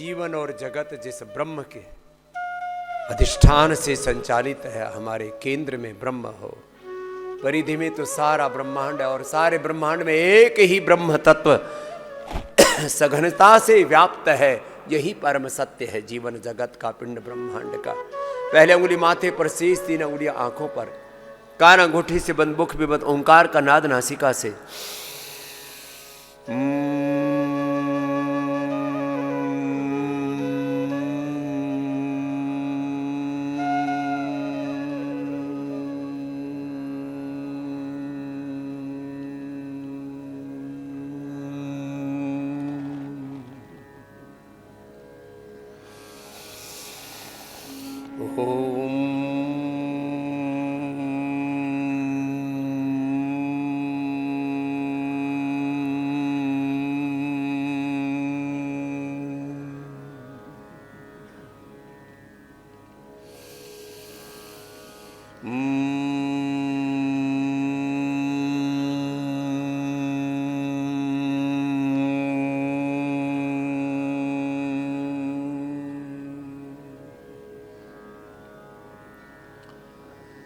जीवन और जगत जिस ब्रह्म के अधिष्ठान से संचालित है, हमारे केंद्र में ब्रह्म हो, परिधि में तो सारा ब्रह्मांड है और सारे ब्रह्मांड में एक ही ब्रह्म तत्व सघनता से व्याप्त है। यही परम सत्य है जीवन जगत का, पिंड ब्रह्मांड का। पहले उंगली माथे पर, शेष 3 उंगलियां आंखों पर, कान अंगूठी से बंद, मुख भी बंद, ओंकार का नाद नासिका से।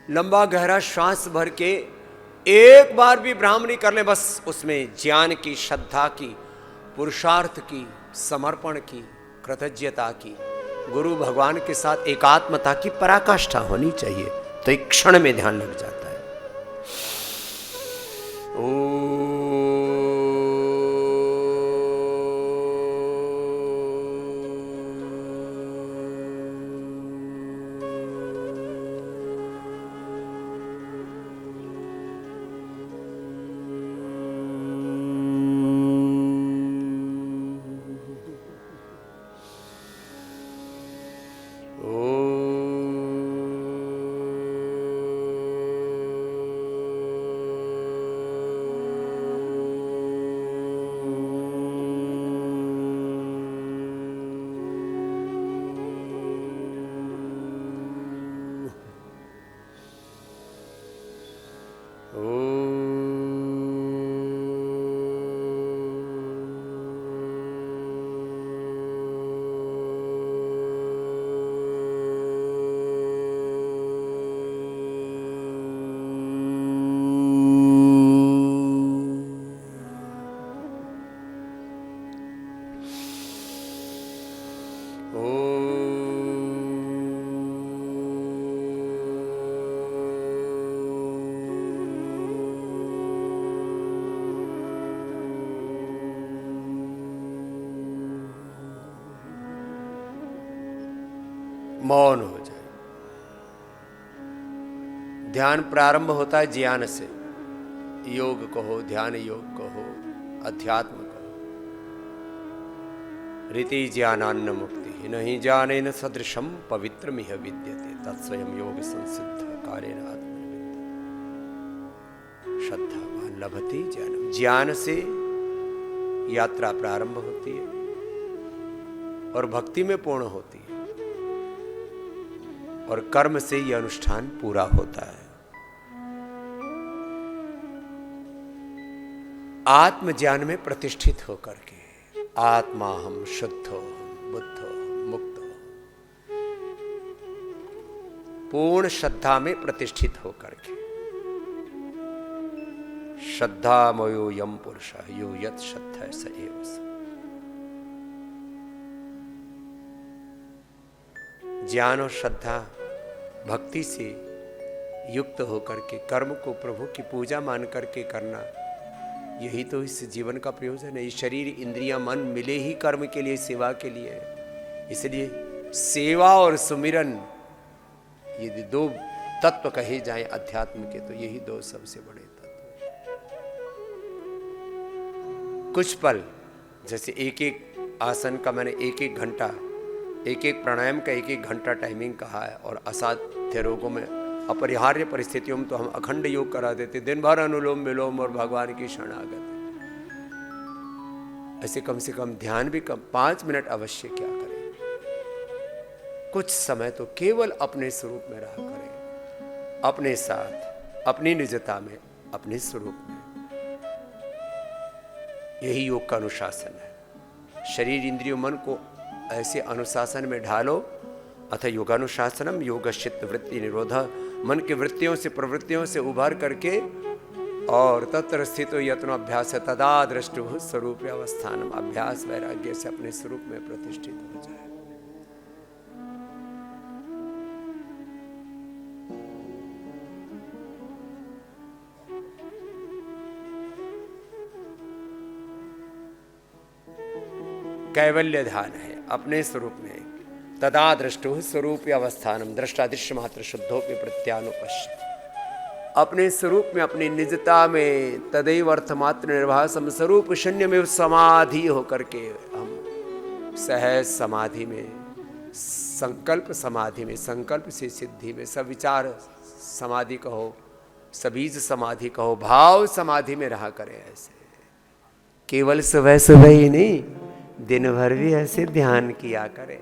लंबा गहरा श्वास भर के एक बार भी ब्राह्मणी कर ले, बस उसमें ज्ञान की, श्रद्धा की, पुरुषार्थ की, समर्पण की, कृतज्ञता की, गुरु भगवान के साथ एकात्मता की पराकाष्ठा होनी चाहिए। तो एक क्षण में ध्यान लग जाता है। ओ मौन हो जाए। ध्यान प्रारंभ होता है ज्ञान से। योग कहो, ध्यान योग कहो, अध्यात्म कहो। रीति ज्ञानान्न मुक्ति नहीं जाने न सदृशम पवित्रमिह विद्यते तत्स्वयं योग संसिद्ध कारेण आत्मनिविद्य। श्रद्धावान लभते ज्ञानम। ज्ञान से यात्रा प्रारंभ होती है और भक्ति में पूर्ण होती है और कर्म से यह अनुष्ठान पूरा होता है। आत्म ज्ञान में प्रतिष्ठित होकर के, आत्मा हम शुद्ध हो, बुद्ध हो, मुक्त हो, पूर्ण श्रद्धा में प्रतिष्ठित होकर के, श्रद्धामयो यम पुरुष यो यत् श्रद्धा स एव स। ज्ञान और श्रद्धा भक्ति से युक्त होकर के कर्म को प्रभु की पूजा मान करके करना, यही तो इस जीवन का प्रयोजन है। ये शरीर, इंद्रियां, मन मिले ही कर्म के लिए, सेवा के लिए है। इसलिए सेवा और सुमिरन, यदि 2 तत्व कहे जाएं अध्यात्म के, तो यही 2 सबसे बड़े तत्व। कुछ पल, जैसे एक आसन का मैंने 1 घंटा, एक प्राणायाम का 1 घंटा टाइमिंग कहा है, और असाध्य रोगों में, अपरिहार्य परिस्थितियों में तो हम अखंड योग करा देते, दिन भर अनुलोम विलोम और भगवान की शरणागति। ऐसे कम से कम ध्यान भी कम 5 मिनट अवश्य क्या करें। कुछ समय तो केवल अपने स्वरूप में रहा करें, अपने साथ, अपनी निजता में, अपने स्वरूप में। यही योग का अनुशासन है। शरीर, इंद्रियों, मन को ऐसे अनुशासन में ढालो। अथ योगानुशासनम योगश्चित्त वृत्ति निरोध, मन की वृत्तियों से प्रवृत्तियों से उभार करके और तत्र स्थितो यत्नो अभ्यास तदा दृष्टु स्वरूप अवस्थानम, अभ्यास वैराग्य से अपने स्वरूप में प्रतिष्ठित हो जाए। कैवल्य ध्यान है अपने स्वरूप में। तदा दृष्टु स्वरूप अवस्थानम, दृष्टा दृश्य मात्र शुद्धोपि प्रत्यानुपश्य, अपने स्वरूप में अपनी निजता में तदैव अर्थमात्र निर्भासम, स्वरूप शून्य में समाधि होकर के हम सहज समाधि में, संकल्प समाधि में, संकल्प से सिद्धि में, सविचार समाधि कहो, सबीज समाधि कहो, भाव समाधि में रहा करें। ऐसे केवल सुबह सुबह ही नहीं, दिन भर भी ऐसे ध्यान किया करें।